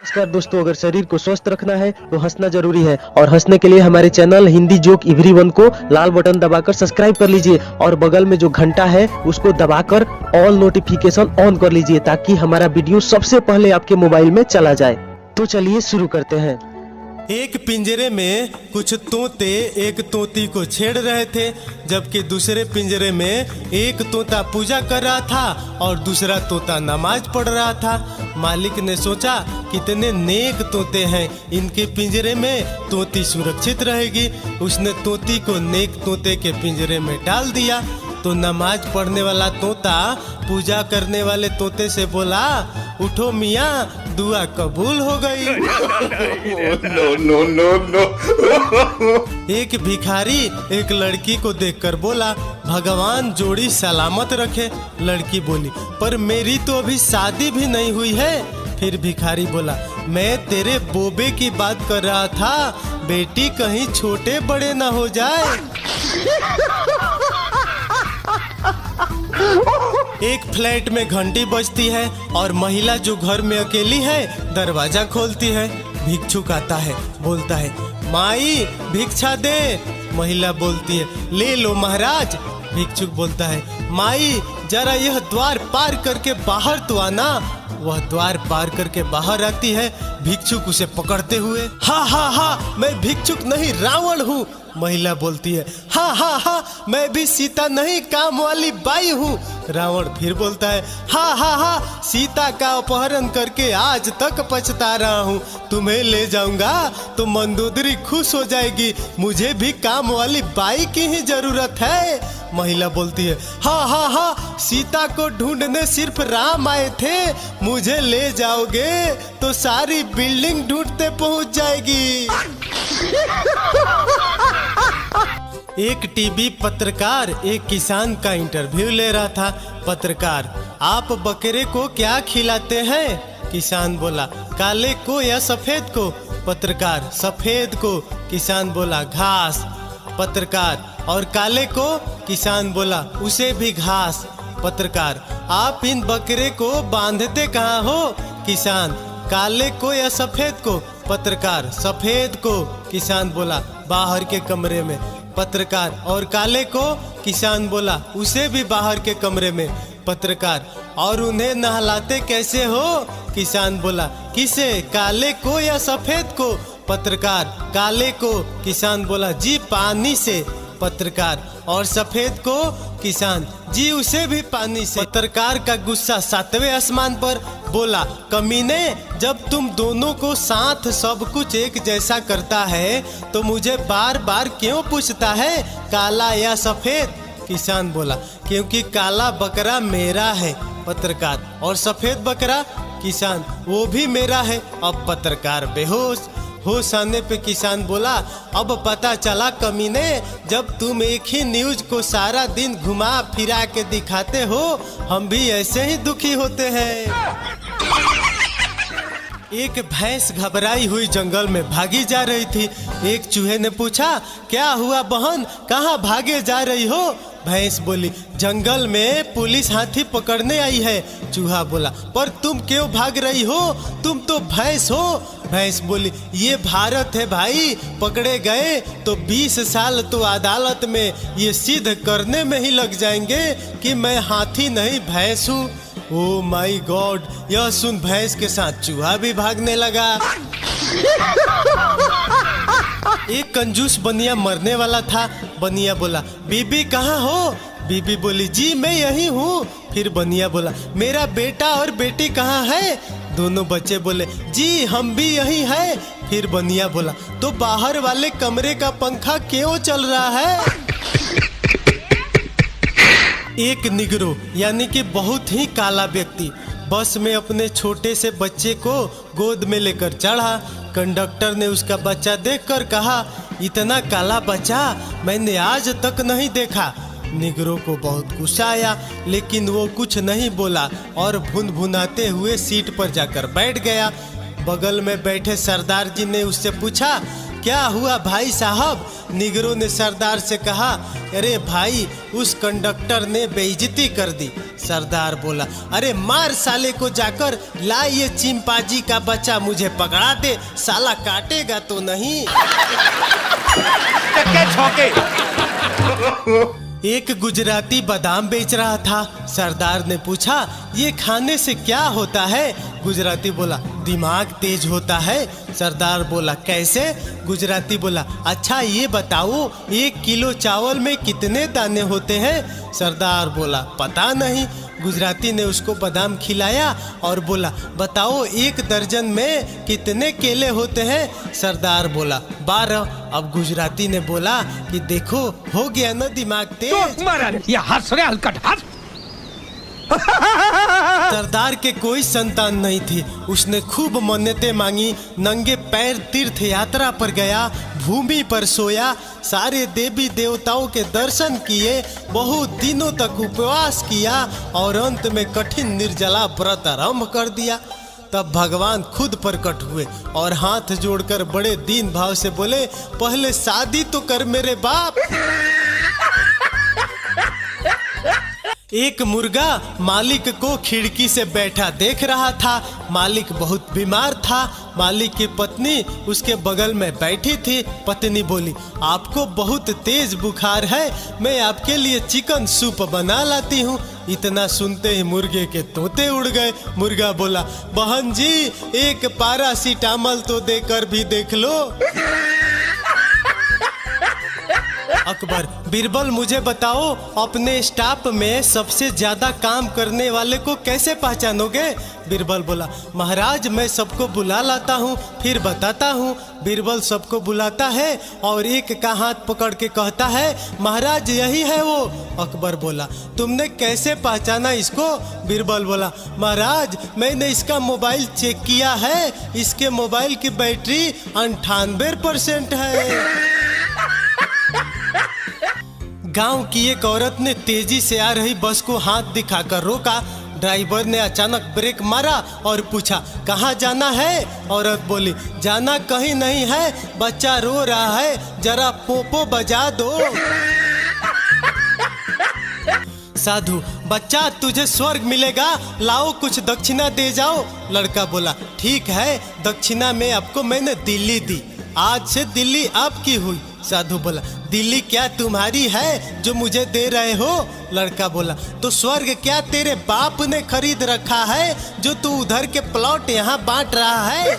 नमस्कार दोस्तों, अगर शरीर को स्वस्थ रखना है तो हंसना जरूरी है और हंसने के लिए हमारे चैनल हिंदी जोक एवरीवन को लाल बटन दबाकर सब्सक्राइब कर लीजिए और बगल में जो घंटा है उसको दबाकर ऑल नोटिफिकेशन ऑन कर लीजिए ताकि हमारा वीडियो सबसे पहले आपके मोबाइल में चला जाए। तो चलिए शुरू करते हैं। एक पिंजरे में कुछ तोते एक तोती को छेड़ रहे थे, जबकि दूसरे पिंजरे में एक तोता पूजा कर रहा था और दूसरा तोता नमाज पढ़ रहा था। मालिक ने सोचा कितने नेक तोते हैं, इनके पिंजरे में तोती सुरक्षित रहेगी। उसने तोती को नेक तोते के पिंजरे में डाल दिया। तो नमाज पढ़ने वाला तोता पूजा करने वाले तोते से बोला, उठो मियाँ, दुआ कबूल हो गई। नो। एक भिखारी एक लड़की को देखकर बोला, भगवान जोड़ी सलामत रखे। लड़की बोली, पर मेरी तो अभी शादी भी नहीं हुई है। फिर भिखारी बोला, मैं तेरे बोबे की बात कर रहा था, बेटी कहीं छोटे बड़े ना हो जाए। एक फ्लैट में घंटी बजती है और महिला जो घर में अकेली है दरवाजा खोलती है। भिक्षुक आता है, बोलता है, माई भिक्षा दे। महिला बोलती है, ले लो महाराज। भिक्षुक बोलता है, माई जरा यह द्वार पार करके बाहर तो आना। वह द्वार पार करके बाहर आती है। भिक्षुक उसे पकड़ते हुए, हा मैं भिक्षुक नहीं रावण हूँ। महिला बोलती है, हा मैं भी सीता नहीं काम वाली बाई हूँ। रावण फिर बोलता है, हा सीता का अपहरण करके आज तक पछता रहा हूँ। तुम्हें ले जाऊंगा तो मंदोदरी खुश हो जाएगी, मुझे भी काम वाली बाई की ही जरूरत है। महिला बोलती है, हा सीता को ढूंढने सिर्फ राम आए थे, मुझे ले जाओगे तो सारी बिल्डिंग ढूंढते पहुंच जाएगी। एक टीवी पत्रकार एक किसान का इंटरव्यू ले रहा था। पत्रकार, आप बकरे को क्या खिलाते हैं? किसान बोला, काले को या सफेद को? पत्रकार, सफेद को। किसान बोला, घास। पत्रकार, और काले को? किसान बोला, उसे भी घास। पत्रकार, आप इन बकरे को बांधते कहाँ हो? किसान, काले को या सफेद को? पत्रकार, सफेद को। किसान बोला, बाहर के कमरे में। पत्रकार, और काले को? किसान बोला, उसे भी बाहर के कमरे में। पत्रकार, और उन्हें नहलाते कैसे हो? किसान बोला, किसे, काले को या सफेद को? पत्रकार, काले को। किसान बोला, जी पानी से। पत्रकार, और सफेद को? किसान, जी उसे भी पानी से। पत्रकार का गुस्सा सातवें आसमान पर, बोला, कमीने, जब तुम दोनों को साथ सब कुछ एक जैसा करता है तो मुझे बार बार क्यों पूछता है काला या सफेद? किसान बोला, क्योंकि काला बकरा मेरा है। पत्रकार, और सफेद बकरा? किसान, वो भी मेरा है। अब पत्रकार बेहोश। होश आने पे किसान बोला, अब पता चला कमीने, जब तुम एक ही न्यूज को सारा दिन घुमा फिरा के दिखाते हो, हम भी ऐसे ही दुखी होते हैं। एक भैंस घबराई हुई जंगल में भागी जा रही थी। एक चूहे ने पूछा, क्या हुआ बहन, कहाँ भागे जा रही हो? भैंस बोली, जंगल में पुलिस हाथी पकड़ने आई है। चूहा बोला, पर तुम क्यों भाग रही हो, तुम तो भैंस हो। भैंस बोली, ये भारत है भाई, पकड़े गए तो 20 साल तो अदालत में ये सिद्ध करने में ही लग जाएंगे कि मैं हाथी नहीं भैंस हूँ। ओ माय गॉड, यह सुन भैंस के साथ चूहा भी भागने लगा। एक कंजूस बनिया मरने वाला था। बनिया बोला, बीबी कहाँ हो? बीबी बोली, जी मैं यही हूँ। फिर बनिया बोला, मेरा बेटा और बेटी कहाँ है? दोनों बच्चे बोले, जी हम भी यही हैं। फिर बनिया बोला, तो बाहर वाले कमरे का पंखा क्यों चल रहा है? एक निगरो यानी कि बहुत ही काला व्यक्ति बस में अपने छोटे से बच्चे को गोद में लेकर चढ़ा। कंडक्टर ने उसका बच्चा देखकर कहा, इतना काला बच्चा मैंने आज तक नहीं देखा। निगरो को बहुत गुस्सा आया, लेकिन वो कुछ नहीं बोला और भुनभुनाते हुए सीट पर जाकर बैठ गया। बगल में बैठे सरदार जी ने उससे पूछा, क्या हुआ भाई साहब? निगरों ने सरदार से कहा, अरे भाई उस कंडक्टर ने बेइज्जती कर दी। सरदार बोला, अरे मार साले को जाकर, ला ये चिंपांजी का बच्चा मुझे पकड़ा दे, साला काटेगा तो नहीं। एक गुजराती बादाम बेच रहा था। सरदार ने पूछा, ये खाने से क्या होता है? गुजराती बोला, दिमाग तेज होता है। सरदार बोला, कैसे? गुजराती बोला, अच्छा ये बताओ 1 किलो चावल में कितने दाने होते हैं? सरदार बोला, पता नहीं। गुजराती ने उसको बादाम खिलाया और बोला, बताओ 1 दर्जन में कितने केले होते हैं? सरदार बोला, 12। अब गुजराती ने बोला कि देखो हो गया ना दिमाग तेज। सरदार के कोई संतान नहीं थी। उसने खूब मन्नतें मांगी, नंगे पैर तीर्थ यात्रा पर गया, भूमि पर सोया, सारे देवी देवताओं के दर्शन किए, बहुत दिनों तक उपवास किया और अंत में कठिन निर्जला व्रत आरंभ कर दिया। तब भगवान खुद प्रकट हुए और हाथ जोड़कर बड़े दीन भाव से बोले, पहले शादी तो कर मेरे बाप। एक मुर्गा मालिक को खिड़की से बैठा देख रहा था। मालिक बहुत बीमार था। मालिक की पत्नी उसके बगल में बैठी थी। पत्नी बोली, आपको बहुत तेज बुखार है, मैं आपके लिए चिकन सूप बना लाती हूँ। इतना सुनते ही मुर्गे के तोते उड़ गए। मुर्गा बोला, बहन जी 1 पैरासीटामोल तो देकर भी देख लो। अकबर, बीरबल मुझे बताओ, अपने स्टाफ में सबसे ज्यादा काम करने वाले को कैसे पहचानोगे? बीरबल बोला, महाराज मैं सबको बुला लाता हूँ फिर बताता हूँ। बीरबल सबको बुलाता है और एक का हाथ पकड़ के कहता है, महाराज यही है वो। अकबर बोला, तुमने कैसे पहचाना इसको? बीरबल बोला, महाराज मैंने इसका मोबाइल चेक किया है, इसके मोबाइल की बैटरी 98% है। गांव की एक औरत ने तेजी से आ रही बस को हाथ दिखाकर रोका। ड्राइवर ने अचानक ब्रेक मारा और पूछा, कहाँ जाना है? औरत बोली, जाना कहीं नहीं है, बच्चा रो रहा है, जरा पोपो बजा दो। साधु, बच्चा तुझे स्वर्ग मिलेगा, लाओ कुछ दक्षिणा दे जाओ। लड़का बोला, ठीक है, दक्षिणा में आपको मैंने दिल्ली दी, आज से दिल्ली आपकी हुई। साधु बोला, दिल्ली क्या तुम्हारी है जो मुझे दे रहे हो? लड़का बोला, तो स्वर्ग क्या तेरे बाप ने खरीद रखा है जो तू उधर के प्लॉट यहाँ बांट रहा है?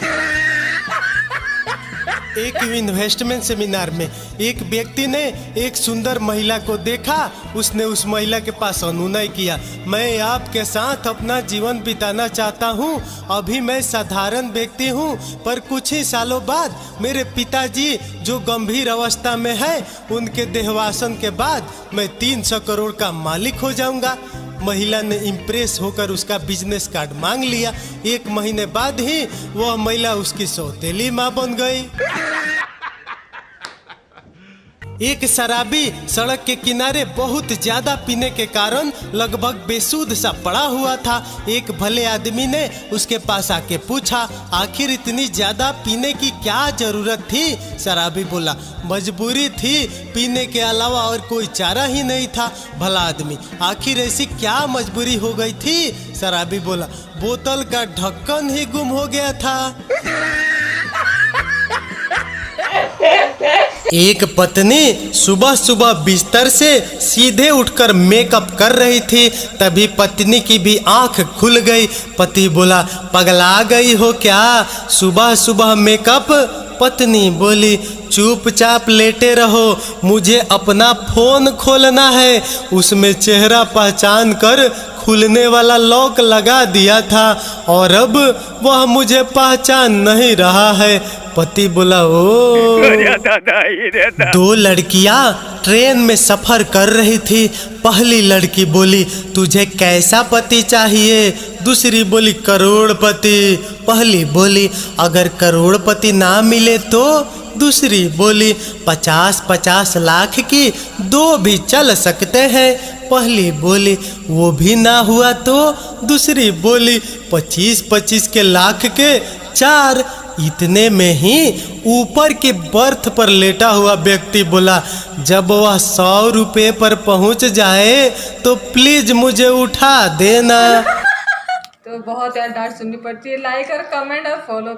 एक इन्वेस्टमेंट सेमिनार में एक व्यक्ति ने एक सुंदर महिला को देखा। उसने उस महिला के पास अनुनय किया, मैं आपके साथ अपना जीवन बिताना चाहता हूँ। अभी मैं साधारण व्यक्ति हूँ, पर कुछ ही सालों बाद मेरे पिताजी जो गंभीर अवस्था में है, उनके देहावसान के बाद मैं 300 करोड़ का मालिक हो जाऊंगा। महिला ने इम्प्रेस होकर उसका बिजनेस कार्ड मांग लिया। 1 महीने बाद ही वह महिला उसकी सौतेली माँ बन गई। एक शराबी सड़क के किनारे बहुत ज्यादा पीने के कारण लगभग बेसुध सा पड़ा हुआ था। एक भले आदमी ने उसके पास आके पूछा, आखिर इतनी ज्यादा पीने की क्या जरूरत थी? शराबी बोला, मजबूरी थी, पीने के अलावा और कोई चारा ही नहीं था। भला आदमी, आखिर ऐसी क्या मजबूरी हो गई थी? शराबी बोला, बोतल का ढक्कन ही गुम हो गया था। एक पत्नी सुबह सुबह बिस्तर से सीधे उठकर मेकअप कर रही थी। तभी पत्नी की भी आंख खुल गई। पति बोला, पगला गई हो क्या, सुबह सुबह मेकअप? पत्नी बोली, चुपचाप लेटे रहो, मुझे अपना फोन खोलना है, उसमें चेहरा पहचान कर खुलने वाला लॉक लगा दिया था और अब वह मुझे पहचान नहीं रहा है। पति बोला, ओ। 2 लड़कियां ट्रेन में सफर कर रही थी। पहली लड़की बोली, तुझे कैसा पति चाहिए? दूसरी बोली, करोड़पति। पहली बोली, अगर करोड़पति ना मिले तो? दूसरी बोली, 50-50 लाख की 2 भी चल सकते हैं। पहली बोली, वो भी ना हुआ तो? दूसरी बोली, 25-25 के लाख के 4 इतने में ही ऊपर के बर्थ पर लेटा हुआ व्यक्ति बोला, जब वह 100 रुपये पर पहुंच जाए तो प्लीज मुझे उठा देना। तो बहुत यार डांट सुननी पड़ती है। लाइक और कमेंट और फॉलो